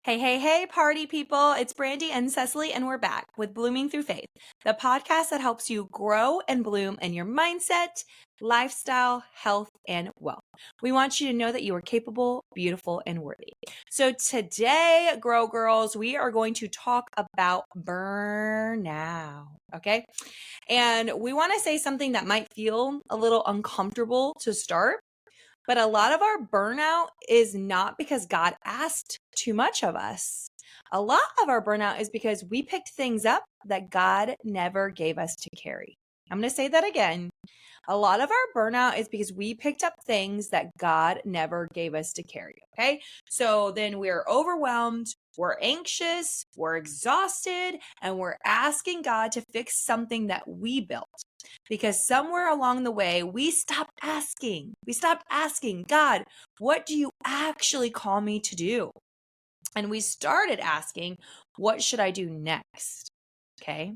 Hey, hey, hey, party people. It's Brandi and Cesley, and we're back with Blooming Through Faith, the podcast that helps you grow and bloom in your mindset, lifestyle, health, and wealth. We want you to know that you are capable, beautiful, and worthy. So today, Grow Girls, we are going to talk about burnout, okay? And we want to say something that might feel a little uncomfortable to start. But a lot of our burnout is not because God asked too much of us. A lot of our burnout is because we picked things up that God never gave us to carry. I'm going to say that again. A lot of our burnout is because we picked up things that God never gave us to carry. Okay. So then we're overwhelmed, we're anxious, we're exhausted, and we're asking God to fix something that we built. Because somewhere along the way, we stopped asking. We stopped asking, God, what do you actually call me to do? And we started asking, what should I do next? Okay.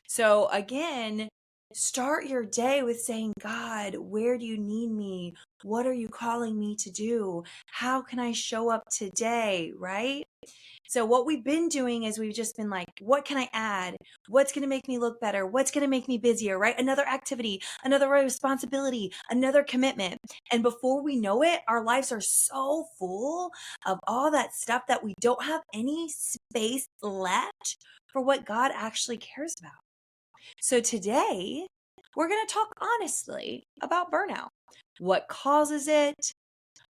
So again, start your day with saying, God, where do you need me? What are you calling me to do? How can I show up today? Right? So what we've been doing is we've just been like, what can I add? What's going to make me look better? What's going to make me busier, right? Another activity, another responsibility, another commitment. And before we know it, our lives are so full of all that stuff that we don't have any space left for what God actually cares about. So today, we're going to talk honestly about burnout, what causes it,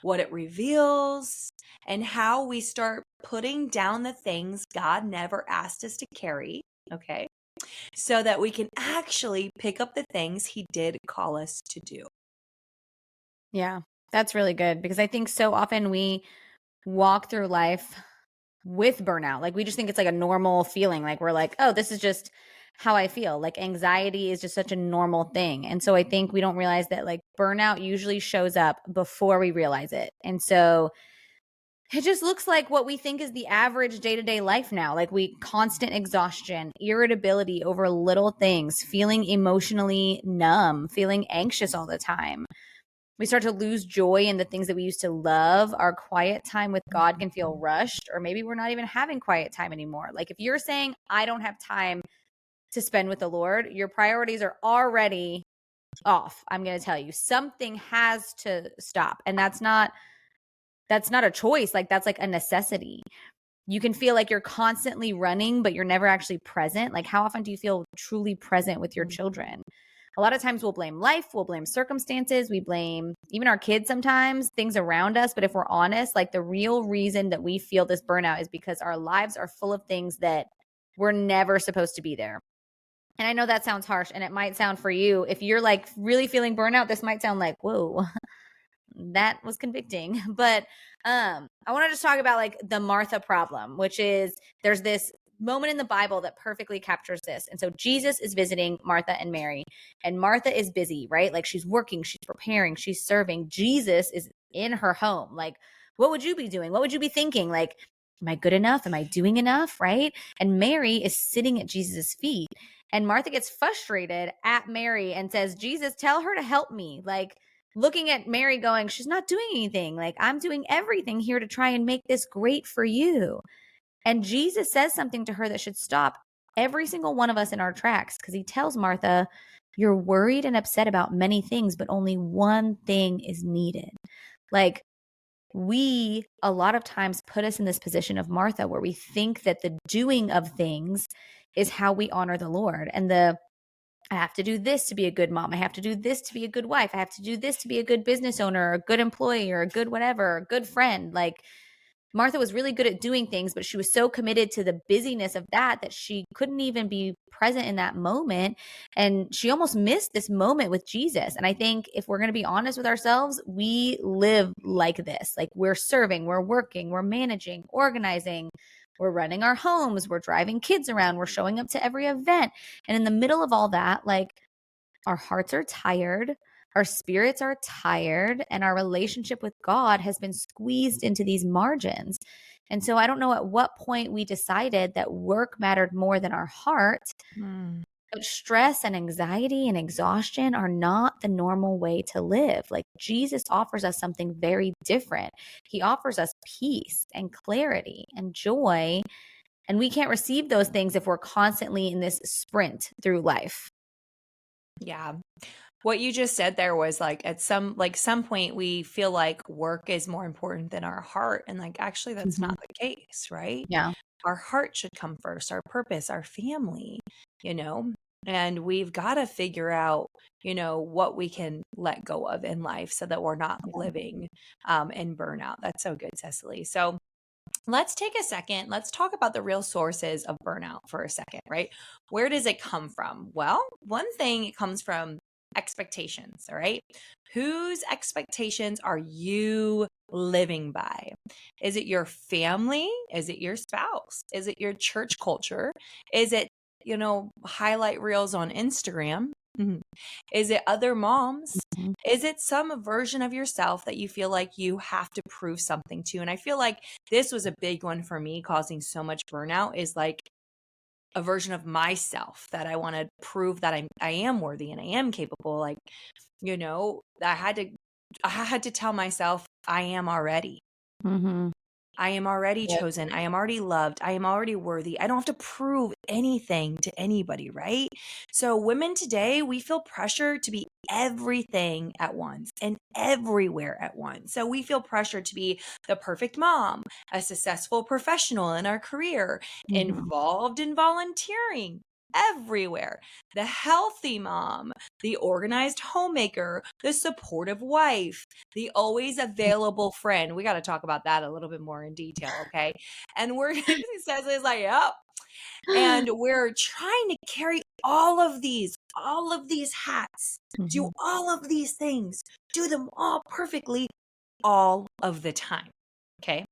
what it reveals, and how we start putting down the things God never asked us to carry, okay? So that we can actually pick up the things He did call us to do. Yeah, that's really good because I think so often we walk through life with burnout. Like we just think it's like a normal feeling. Like we're like, oh, this is just how I feel. Like anxiety is just such a normal thing. And so I think we don't realize that like burnout usually shows up before we realize it. And so it just looks like what we think is the average day-to-day life now. Like we constant exhaustion, irritability over little things, feeling emotionally numb, feeling anxious all the time. We start to lose joy in the things that we used to love. Our quiet time with God can feel rushed, or maybe we're not even having quiet time anymore. Like if you're saying, I don't have time to spend with the Lord, your priorities are already off. I'm going to tell you, something has to stop. And that's not a choice. Like that's like a necessity. You can feel like you're constantly running, but you're never actually present. Like how often do you feel truly present with your children? A lot of times we'll blame life, we'll blame circumstances, we blame even our kids sometimes, things around us. But if we're honest, like the real reason that we feel this burnout is because our lives are full of things that were never supposed to be there. And I know that sounds harsh, and it might sound for you, if you're like really feeling burnout, this might sound like, whoa, that was convicting. But I want to just talk about like the Martha problem, which is there's this moment in the Bible that perfectly captures this. And so Jesus is visiting Martha and Mary, and Martha is busy, right? Like she's working, she's preparing, she's serving. Jesus is in her home. Like, what would you be doing? What would you be thinking? Like, am I good enough? Am I doing enough? Right? And Mary is sitting at Jesus' feet. And Martha gets frustrated at Mary and says, Jesus, tell her to help me. Like, looking at Mary going, she's not doing anything. Like, I'm doing everything here to try and make this great for you. And Jesus says something to her that should stop every single one of us in our tracks, because he tells Martha, you're worried and upset about many things, but only one thing is needed. Like, we a lot of times put us in this position of Martha where we think that the doing of things is how we honor the Lord. And I have to do this to be a good mom. I have to do this to be a good wife. I have to do this to be a good business owner, or a good employee, or a good whatever, a good friend. Like Martha was really good at doing things, but she was so committed to the busyness of that she couldn't even be present in that moment. And she almost missed this moment with Jesus. And I think if we're going to be honest with ourselves, we live like this. Like we're serving, we're working, we're managing, organizing, we're running our homes, we're driving kids around, we're showing up to every event. And in the middle of all that, like our hearts are tired, our spirits are tired, and our relationship with God has been squeezed into these margins. And so I don't know at what point we decided that work mattered more than our heart. But stress and anxiety and exhaustion are not the normal way to live. Like Jesus offers us something very different. He offers us peace and clarity and joy. And we can't receive those things if we're constantly in this sprint through life. Yeah. What you just said there was like at some point we feel like work is more important than our heart, and like actually that's Mhm. not the case, right? Yeah. Our heart should come first, our purpose, our family, you know? And we've got to figure out, what we can let go of in life so that we're not living in burnout. That's so good, Cecily. So let's take a second. Let's talk about the real sources of burnout for a second, right? Where does it come from? Well, one thing, it comes from expectations, all right? Whose expectations are you living by? Is it your family? Is it your spouse? Is it your church culture? Is it, highlight reels on Instagram? Mhm. Is it other moms? Mhm. Is it some version of yourself that you feel like you have to prove something to? And I feel like this was a big one for me, causing so much burnout, is like a version of myself that I want to prove that I am worthy and I am capable. Like, I had to tell myself I am already. Mhm. I am already Yep. chosen. I am already loved. I am already worthy. I don't have to prove anything to anybody, right? So, women today, we feel pressure to be everything at once and everywhere at once. So, we feel pressure to be the perfect mom, a successful professional in our career, Mhm. involved in volunteering everywhere, the healthy mom, the organized homemaker, the supportive wife, the always available friend. We got to talk about that a little bit more in detail, okay? And we're says it's like, yep. And we're trying to carry all of these hats, do Mhm. all of these things, do them all perfectly all of the time. Okay?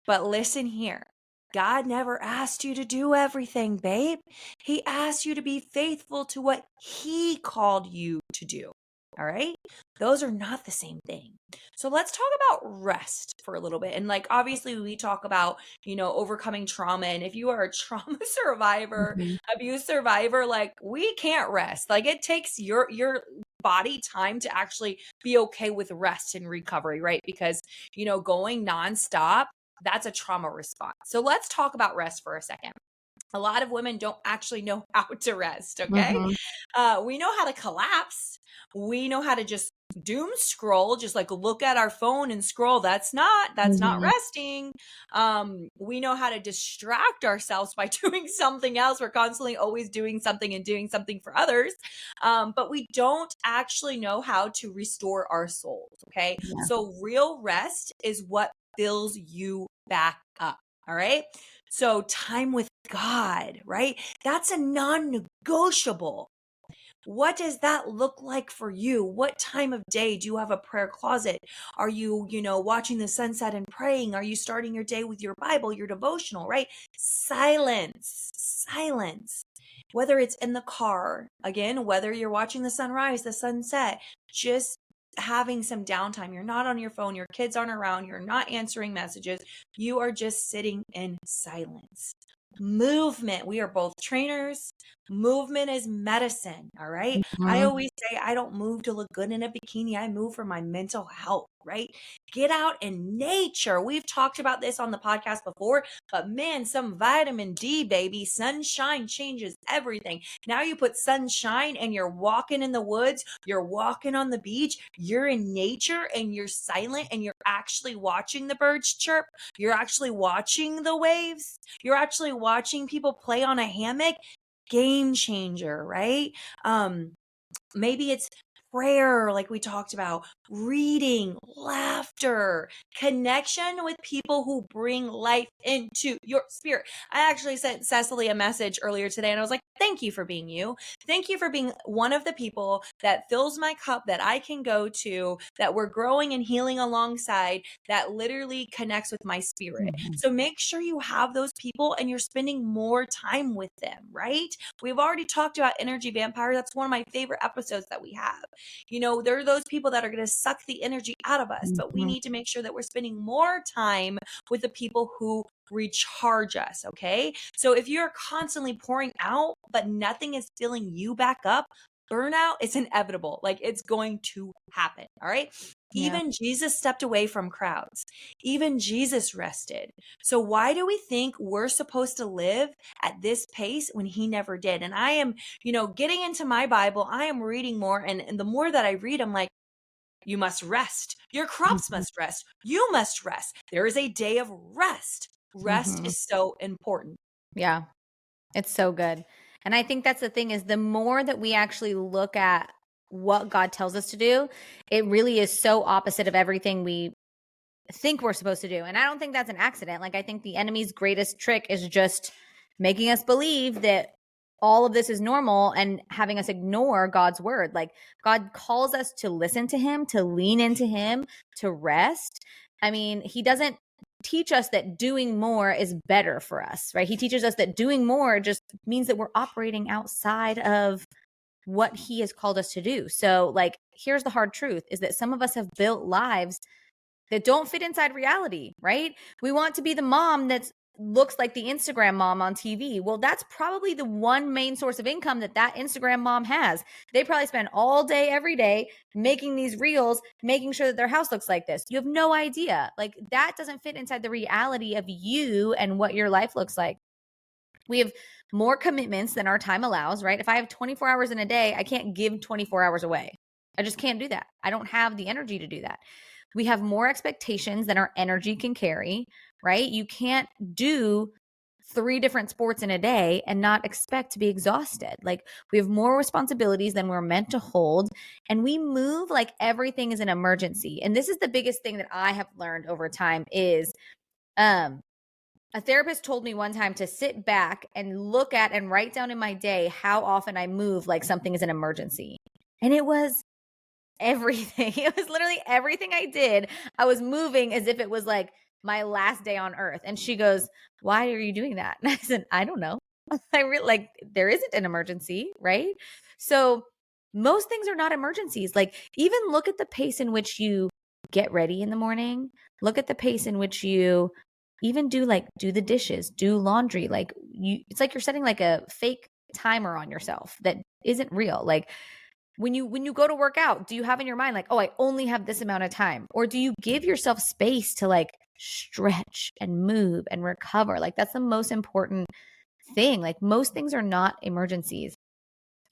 But listen here. God never asked you to do everything, babe. He asked you to be faithful to what He called you to do. All right? Those are not the same thing. So let's talk about rest for a little bit. And like, obviously, we talk about, overcoming trauma. And if you are a trauma survivor, Mhm. abuse survivor, like, we can't rest. Like, it takes your body time to actually be okay with rest and recovery, right? Because, going nonstop, that's a trauma response. So let's talk about rest for a second. A lot of women don't actually know how to rest, okay? Mhm. We know how to collapse. We know how to just doom scroll, just like look at our phone and scroll. That's not Mhm. resting. We know how to distract ourselves by doing something else. We're constantly always doing something and doing something for others. But we don't actually know how to restore our souls, okay? Yeah. So real rest is what fills you back up. All right. So time with God, right? That's a non-negotiable. What does that look like for you? What time of day do you have a prayer closet? Are you, watching the sunset and praying? Are you starting your day with your Bible, your devotional, right? Silence, silence. Whether it's in the car, again, whether you're watching the sunrise, the sunset, just having some downtime. You're not on your phone, your kids aren't around, you're not answering messages. You are just sitting in silence. Movement. We are both trainers. Movement is medicine. All right. I Mhm. always say I don't move to look good in a bikini. I move for my mental health, right? Get out in nature. We've talked about this on the podcast before, but man, some vitamin D, baby. Sunshine changes everything. Now you put sunshine and you're walking in the woods, you're walking on the beach, you're in nature and you're silent and you're actually watching the birds chirp. You're actually watching the waves. You're actually watching people play on a hammock. Game changer, right? Maybe it's prayer, like we talked about, reading, laughter, connection with people who bring life into your spirit. I actually sent Cecily a message earlier today and I was like, thank you for being you. Thank you for being one of the people that fills my cup that I can go to, that we're growing and healing alongside, that literally connects with my spirit. Mhm. So make sure you have those people and you're spending more time with them, right? We've already talked about energy vampires. That's one of my favorite episodes that we have. There are those people that are going to suck the energy out of us, but we Mhm. need to make sure that we're spending more time with the people who recharge us. Okay. So if you're constantly pouring out, but nothing is filling you back up, burnout is inevitable. Like, it's going to happen. All right. Yeah. Even Jesus stepped away from crowds. Even Jesus rested. So why do we think we're supposed to live at this pace when he never did? And I am, getting into my Bible, I am reading more. And the more that I read, I'm like, you must rest. Your crops Mhm. must rest. You must rest. There is a day of rest. Rest Mhm. is so important. Yeah. It's so good. And I think that's the thing, is the more that we actually look at what God tells us to do, it really is so opposite of everything we think we're supposed to do. And I don't think that's an accident. Like, I think the enemy's greatest trick is just making us believe that all of this is normal and having us ignore God's word. Like, God calls us to listen to him, to lean into him, to rest. I mean, he doesn't teach us that doing more is better for us, right? He teaches us that doing more just means that we're operating outside of what he has called us to do. So, like, here's the hard truth, is that some of us have built lives that don't fit inside reality, right? We want to be the mom that looks like the Instagram mom on TV. Well, that's probably the one main source of income that Instagram mom has. They probably spend all day, every day making these reels, making sure that their house looks like this. You have no idea. Like, that doesn't fit inside the reality of you and what your life looks like. We have more commitments than our time allows, right? If I have 24 hours in a day, I can't give 24 hours away. I just can't do that. I don't have the energy to do that. We have more expectations than our energy can carry, right? You can't do 3 different sports in a day and not expect to be exhausted. Like, we have more responsibilities than we're meant to hold, and we move like everything is an emergency. And this is the biggest thing that I have learned over time is a therapist told me one time to sit back and look at and write down in my day how often I move like something is an emergency. And it was everything. It was literally everything I did. I was moving as if it was like my last day on earth. And she goes, "Why are you doing that?" And I said, "I don't know. Like, there isn't an emergency, right?" So most things are not emergencies. Like, even look at the pace in which you get ready in the morning. Look at the pace in which you even do the dishes, do laundry. Like, it's like you're setting like a fake timer on yourself that isn't real. Like, when you go to work out, do you have in your mind like, "Oh, I only have this amount of time"? Or do you give yourself space to like stretch and move and recover? Like, that's the most important thing. Like, most things are not emergencies.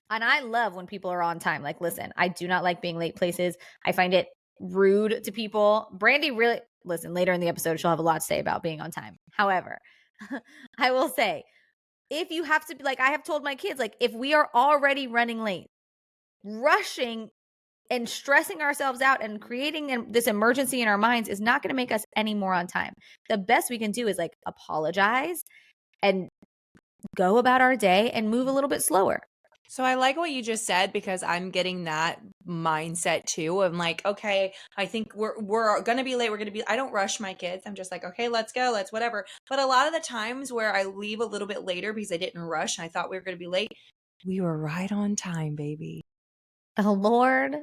And I love when people are on time. Like, listen, I do not like being late places. I find it rude to people. Brandi really, listen, later in the episode, she'll have a lot to say about being on time. However, I will say, if you have to be like, I have told my kids, like, if we are already running late, rushing and stressing ourselves out and creating this emergency in our minds is not going to make us any more on time. The best we can do is like apologize and go about our day and move a little bit slower. So I like what you just said, because I'm getting that mindset too. I'm like, okay, I think we're gonna be late. I don't rush my kids. I'm just like, okay, let's go, let's whatever. But a lot of the times where I leave a little bit later because I didn't rush and I thought we were gonna be late, we were right on time, baby. The Lord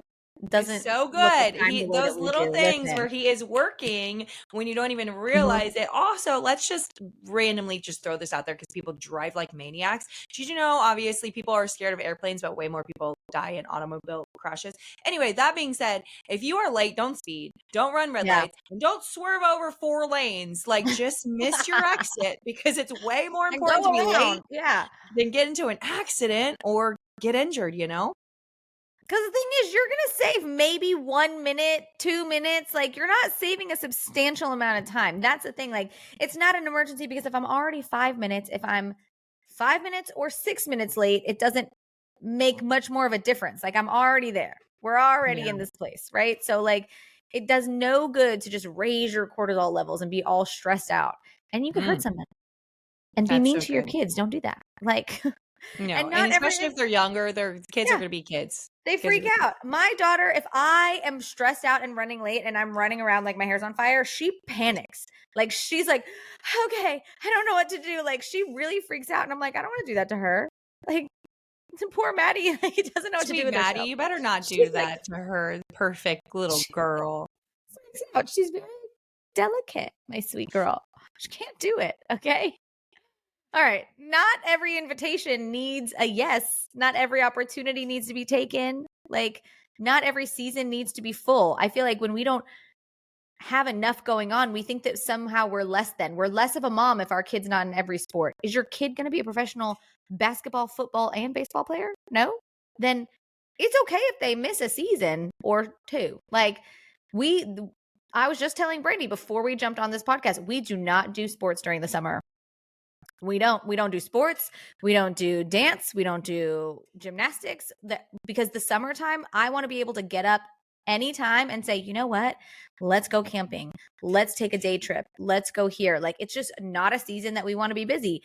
It's doesn't so look at good. time the way that Those we little do. things Listen. where he is working when you don't even Mhm. realize it. Also, let's just randomly just throw this out there because people drive like maniacs. Did you know, obviously, people are scared of airplanes, but way more people die in automobile crashes. Anyway, that being said, if you are late, don't speed, don't run red Yeah. lights, and don't swerve over 4 lanes. Like, just miss your exit, because it's way more And go important to be late around. Yeah. than get into an accident or get injured, Because the thing is, you're going to save maybe 1 minute, 2 minutes. Like, you're not saving a substantial amount of time. That's the thing. Like, it's not an emergency, because if I'm already 5 minutes, if I'm 5 minutes or 6 minutes late, it doesn't make much more of a difference. Like, I'm already there. We're already in this place, right? So, like, it does no good to just raise your cortisol levels and be all stressed out. And you could hurt someone. And be That's mean so to your good. kids. Don't do that. Like, No, and and not especially everything. if they're younger, their kids are Yeah. gonna be kids. They Kids are freak gonna be out. My daughter, if I am stressed out and running late and I'm running around like my hair's on fire, she panics. Like, she's like, "Okay, I don't know what to do." Like, she really freaks out. And I'm like, I don't want to do that to her. Like, Poor Maddie, like, he doesn't know what to do Sweet with Maddie, herself. you better not do She's that to her perfect little girl. freaks out. She's very delicate, my sweet girl. She can't do it, okay? All right. Not every invitation needs a yes. Not every opportunity needs to be taken. Like, not every season needs to be full. I feel like when we don't have enough going on, we think that somehow we're less than. We're less of a mom if our kid's not in every sport. Is your kid going to be a professional basketball, football, and baseball player? No? Then it's okay if they miss a season or two. Like, I was just telling Brandi before we jumped on this podcast, we do not do sports during the summer. We don't do sports. We don't do dance. We don't do gymnastics because the summertime, I want to be able to get up anytime and say, you know what? Let's go camping. Let's take a day trip. Let's go here. Like, it's just not a season that we want to be busy.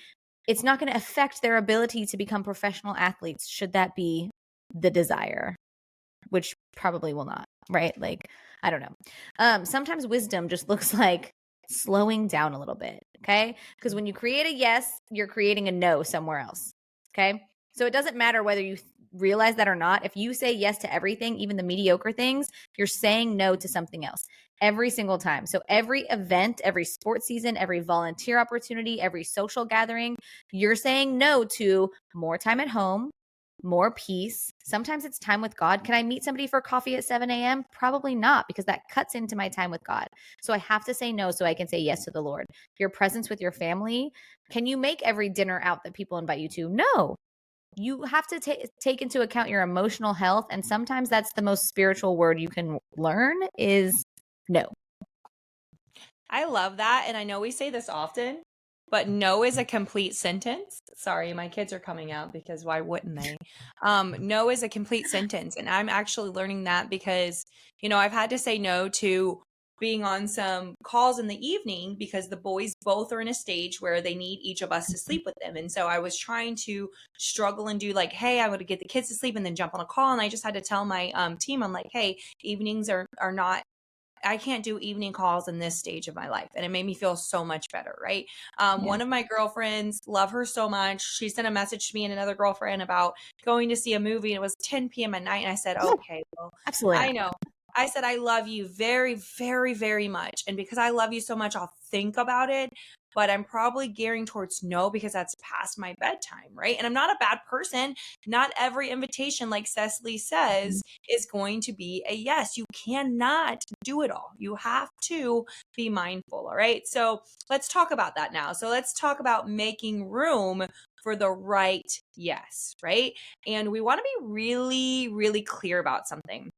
It's not going to affect their ability to become professional athletes, should that be the desire, which probably will not, right? Like, I don't know. Sometimes wisdom just looks like slowing down a little bit, okay? Because when you create a yes, you're creating a no somewhere else, okay? So it doesn't matter whether you realize that or not. If you say yes to everything, even the mediocre things, you're saying no to something else every single time. So every event, every sports season, every volunteer opportunity, every social gathering, you're saying no to more time at home, more peace. Sometimes it's time with God. Can I meet somebody for coffee at 7 a.m.? Probably not, because that cuts into my time with God. So I have to say no so I can say yes to the Lord. Your presence with your family. Can you make every dinner out that people invite you to? No. You have to take into account your emotional health. And sometimes that's the most spiritual word you can learn is no. I love that. And I know we say this often, but no is a complete sentence. Sorry, my kids are coming out because why wouldn't they? No is a complete sentence. And I'm actually learning that because, I've had to say no to being on some calls in the evening because the boys both are in a stage where they need each of us to sleep with them. And so I was trying to struggle and do like, hey, I'm going to get the kids to sleep and then jump on a call. And I just had to tell my team, I'm like, hey, evenings are not, I can't do evening calls in this stage of my life. And it made me feel so much better, right? One of my girlfriends, love her so much. She sent a message to me and another girlfriend about going to see a movie. And it was 10 p.m. at night. And I said, okay, well, Absolutely. I know. I said, I love you very, very, very much. And because I love you so much, I'll think about it. But I'm probably gearing towards no because that's past my bedtime, right? And I'm not a bad person. Not every invitation, like Cecily says, is going to be a yes. You cannot do it all. You have to be mindful, all right? So let's talk about that now. So let's talk about making room for the right yes, right? And we want to be really, really clear about something.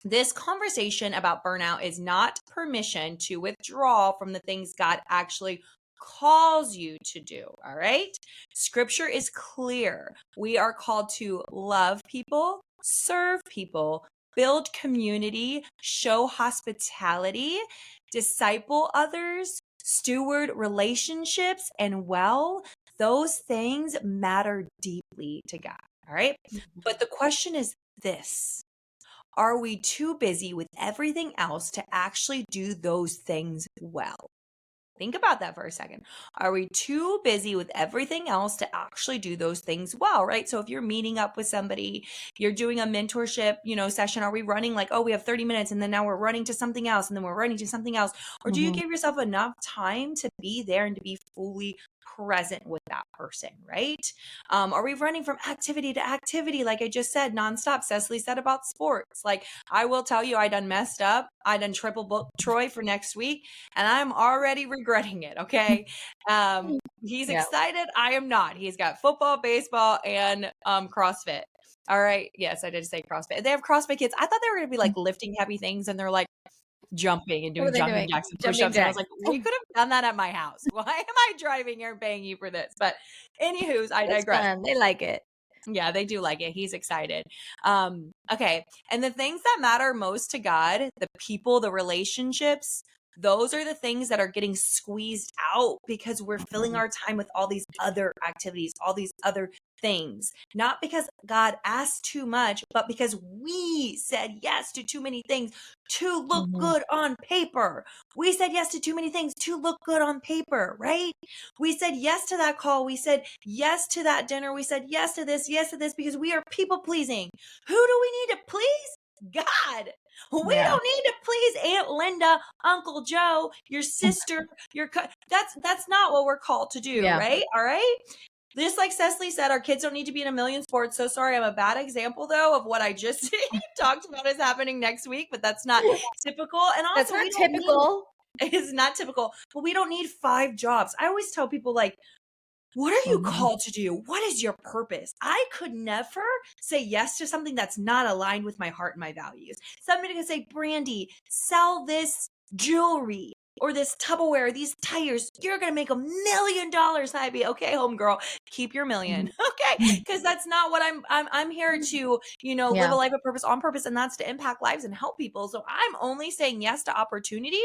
This conversation about burnout is not permission to withdraw from the things God actually calls you to do. All right. Scripture is clear. We are called to love people, serve people, build community, show hospitality, disciple others, steward relationships, and those things matter deeply to God. All right. But the question is this. Are we too busy with everything else to actually do those things well? Think about that for a second. Are we too busy with everything else to actually do those things well, right? So if you're meeting up with somebody, you're doing a mentorship, session, are we running like, oh, we have 30 minutes and then now we're running to something else and then we're running to something else? Or do you give yourself enough time to be there and to be fully present with that person, right? Are we running from activity to activity? Like I just said, nonstop. Cecily said about sports. Like I will tell you, I done messed up. I done triple booked Troy for next week and I'm already regretting it. Okay. He's excited. I am not. He's got football, baseball, and CrossFit. All right. Yes, I did say CrossFit. They have CrossFit kids. I thought they were going to be like lifting heavy things and they're like jumping and doing jumping jacks and push-ups. And I was like, we could have done that at my house. Why am I driving here and paying you for this? But anywho's, I digress. Fun. They like it. Yeah, they do like it. He's excited. Okay. And the things that matter most to God, the people, the relationships, Those are the things that are getting squeezed out because we're filling our time with all these other activities, all these other things. Not because God asked too much, but because we said yes to too many things to look good on paper. We said yes to too many things to look good on paper, right? We said yes to that call. We said yes to that dinner. We said yes to this because we are people pleasing. Who do we need to please? God. We Yeah. don't need to please Aunt Linda, Uncle Joe, your sister, that's not what we're called to do, Yeah. right? All right? Just like Cesley said, our kids don't need to be in a million sports. So sorry, I'm a bad example though of what I just talked about is happening next week, but that's not typical. And That's also, not we don't need typical. it's not typical, but we don't need 5 jobs. I always tell people, like, what are you called to do? What is your purpose? I could never say yes to something that's not aligned with my heart and my values. Somebody could say, Brandi, sell this jewelry or this Tupperware, these tires. You're going to make $1 million. I'd be, okay, homegirl, keep your million. Okay. Because that's not what I'm here to, live a life of purpose on purpose. And that's to impact lives and help people. So I'm only saying yes to opportunities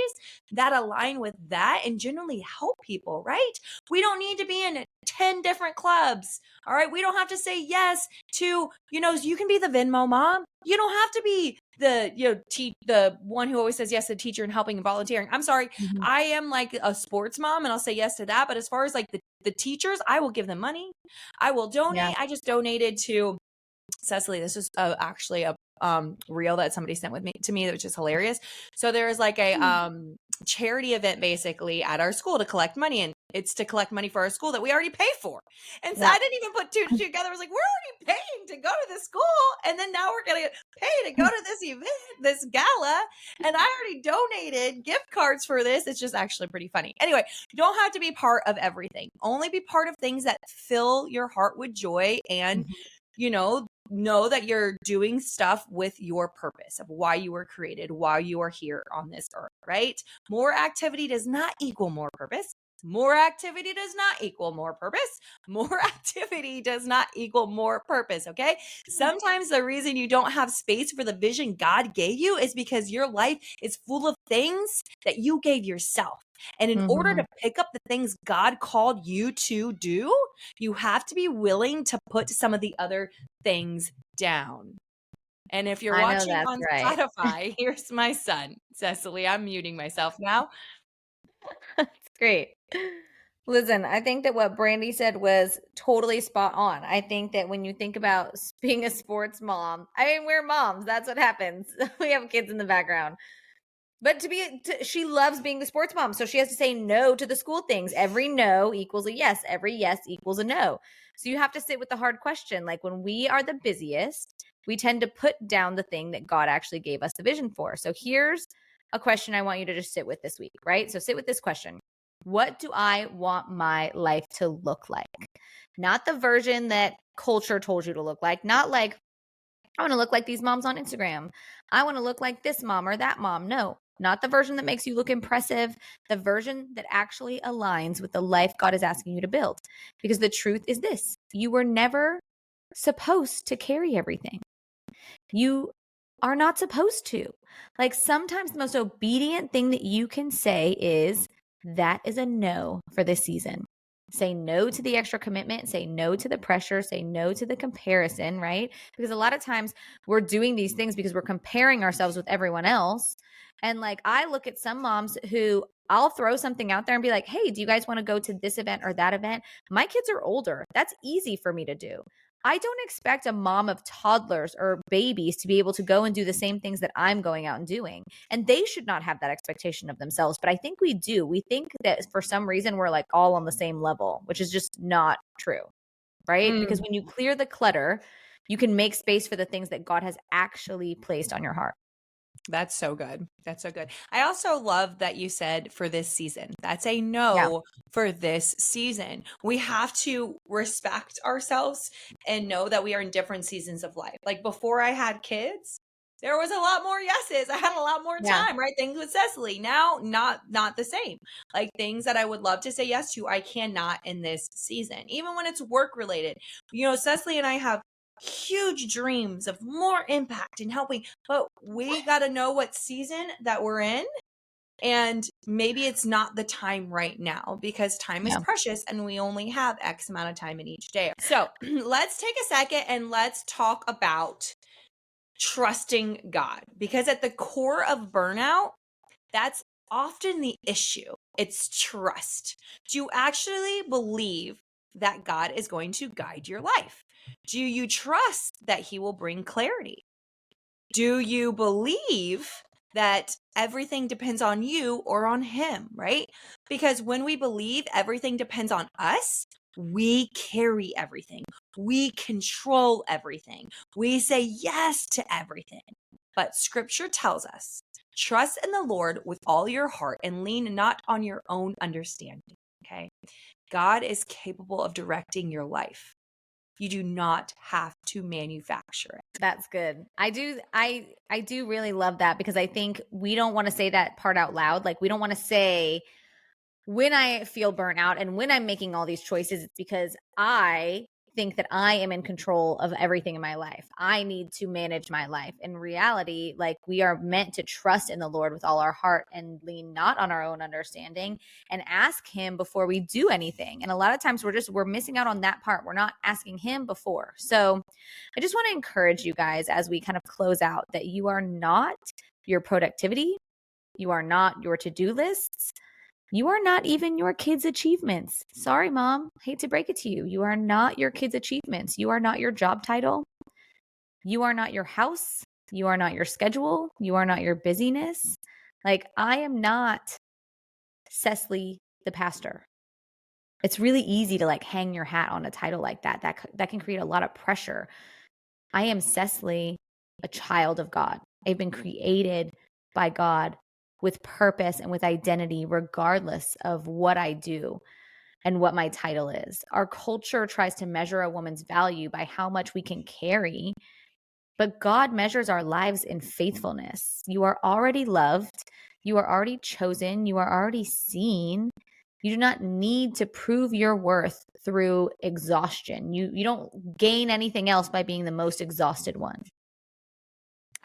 that align with that and generally help people, right? We don't need to be in 10 different clubs. All right. We don't have to say yes to, you can be the Venmo mom. You don't have to be the one who always says yes to teacher and helping and volunteering. I'm sorry. I am like a sports mom and I'll say yes to that. But as far as like the teachers, I will give them money. I will donate. Yeah. I just donated to Cecily. This is actually a reel that somebody sent to me, which is hilarious. So there is like a charity event basically at our school to collect money, and it's to collect money for our school that we already pay for. And so I didn't even put 2 and 2 together. I was like, we're already paying to go to this school, and then now we're gonna pay to go to this event, this gala, and I already donated gift cards for this. It's just actually pretty funny. Anyway, you don't have to be part of everything. Only be part of things that fill your heart with joy and know that you're doing stuff with your purpose of why you were created, why you are here on this earth, right? More activity does not equal more purpose. More activity does not equal more purpose. More activity does not equal more purpose, okay? Sometimes the reason you don't have space for the vision God gave you is because your life is full of things that you gave yourself. And in order to pick up the things God called you to do, you have to be willing to put some of the other things down. And if you're watching on Spotify, here's my son, Cecily. I'm muting myself now. That's great. Listen, I think that what Brandi said was totally spot on. I think that when you think about being a sports mom, I mean, we're moms. That's what happens. We have kids in the background. But she loves being the sports mom. So she has to say no to the school things. Every no equals a yes. Every yes equals a no. So you have to sit with the hard question. Like when we are the busiest, we tend to put down the thing that God actually gave us the vision for. So here's a question I want you to just sit with this week, right? So sit with this question. What do I want my life to look like? Not the version that culture told you to look like. Not like, I want to look like these moms on Instagram. I want to look like this mom or that mom. No, not the version that makes you look impressive. The version that actually aligns with the life God is asking you to build. Because the truth is this: you were never supposed to carry everything. You are not supposed to. Like sometimes the most obedient thing that you can say is, that is a no for this season. Say no to the extra commitment, say no to the pressure, say no to the comparison, right? Because a lot of times we're doing these things because we're comparing ourselves with everyone else. And like I look at some moms who I'll throw something out there and be like, hey, do you guys want to go to this event or that event? My kids are older. That's easy for me to do. I don't expect a mom of toddlers or babies to be able to go and do the same things that I'm going out and doing. And they should not have that expectation of themselves. But I think we do. We think that for some reason we're like all on the same level, which is just not true, right? Because when you clear the clutter, you can make space for the things that God has actually placed on your heart. That's so good. That's so good. I also love that you said for this season. That's a no for this season. We have to respect ourselves and know that we are in different seasons of life. Like before I had kids, there was a lot more yeses. I had a lot more time, right? Things with Cecily. Now, not the same. Like things that I would love to say yes to, I cannot in this season, even when it's work related. Cecily and I have huge dreams of more impact and helping, but we got to know what season that we're in And maybe it's not the time right now because time is precious and we only have X amount of time in each day. So let's take a second and let's talk about trusting God, because at the core of burnout, that's often the issue. It's trust. Do you actually believe that God is going to guide your life? Do you trust that he will bring clarity? Do you believe that everything depends on you or on him, right? Because when we believe everything depends on us, we carry everything. We control everything. We say yes to everything. But scripture tells us, trust in the Lord with all your heart and lean not on your own understanding, okay? God is capable of directing your life. You do not have to manufacture it. That's good. I do really love that, because I think we don't want to say that part out loud. Like, we don't want to say, when I feel burnt out and when I'm making all these choices, it's because I think that I am in control of everything in my life. I need to manage my life. In reality, like, we are meant to trust in the Lord with all our heart and lean not on our own understanding and ask him before we do anything. And a lot of times we're missing out on that part. We're not asking him before. So I just want to encourage you guys as we kind of close out that you are not your productivity. You are not your to-do lists. You are not even your kids' achievements. Sorry, Mom. Hate to break it to you. You are not your kids' achievements. You are not your job title. You are not your house. You are not your schedule. You are not your busyness. Like, I am not Cesley the pastor. It's really easy to like hang your hat on a title like that. That can create a lot of pressure. I am Cesley, a child of God. I've been created by God with purpose and with identity, regardless of what I do and what my title is. Our culture tries to measure a woman's value by how much we can carry, but God measures our lives in faithfulness. You are already loved. You are already chosen. You are already seen. You do not need to prove your worth through exhaustion. You don't gain anything else by being the most exhausted one.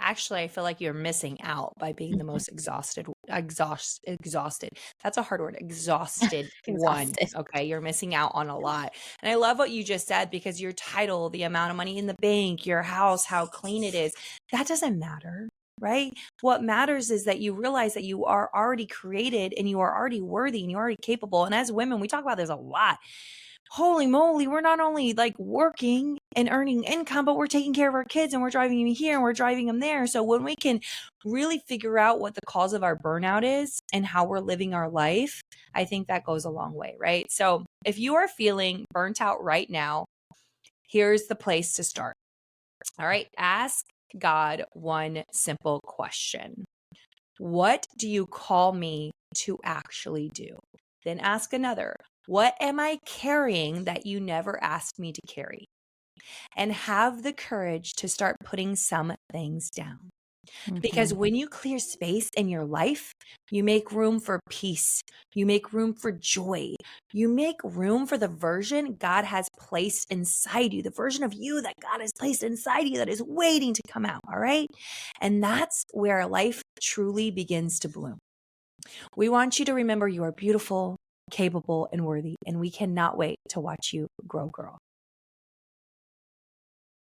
Actually, I feel like you're missing out by being the most exhausted. That's a hard word. Exhausted one. Exhausted. Okay. You're missing out on a lot. And I love what you just said, because your title, the amount of money in the bank, your house, how clean it is, that doesn't matter, right? What matters is that you realize that you are already created and you are already worthy and you're already capable. And as women, we talk about this a lot. Holy moly, we're not only like working and earning income, but we're taking care of our kids and we're driving them here and we're driving them there. So when we can really figure out what the cause of our burnout is and how we're living our life, I think that goes a long way, right? So if you are feeling burnt out right now, here's the place to start. All right, ask God one simple question. What do you call me to actually do? Then ask another. What am I carrying that you never asked me to carry? And have the courage to start putting some things down. Because when you clear space in your life, you make room for peace. You make room for joy. You make room for the version God has placed inside you, the version of you that God has placed inside you that is waiting to come out, all right? And that's where life truly begins to bloom. We want you to remember you are beautiful, capable, and worthy, and we cannot wait to watch you grow, girl.